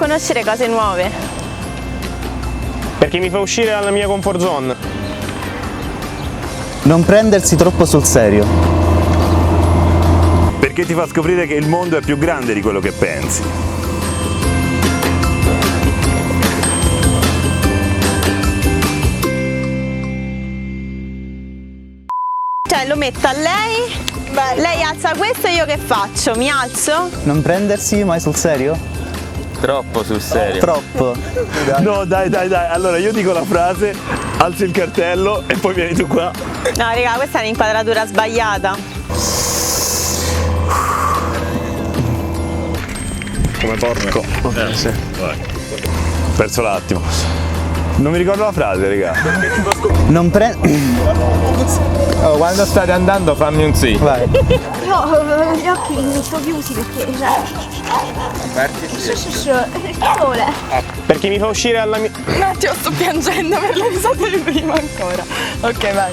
conoscere cose nuove. Perché mi fa uscire dalla mia comfort zone. Non prendersi troppo sul serio. Perché ti fa scoprire che il mondo è più grande di quello che pensi. Cioè lo metto a lei, lei alza questo e io che faccio? Mi alzo? Non prendersi mai sul serio? Troppo sul serio. Troppo. No, dai. Allora io dico la frase, alzi il cartello e poi vieni tu qua. No raga, questa è un'inquadratura sbagliata. Come porco. Sì. Ho perso l'attimo. Non mi ricordo la frase, raga. Non Oh, quando state andando fammi un sì. Vai. Io ho gli occhi mi metto chiusi perché il sole. Perché mi fa uscire dalla mia... Un attimo sto piangendo per le risate di prima ancora. Ok, vai.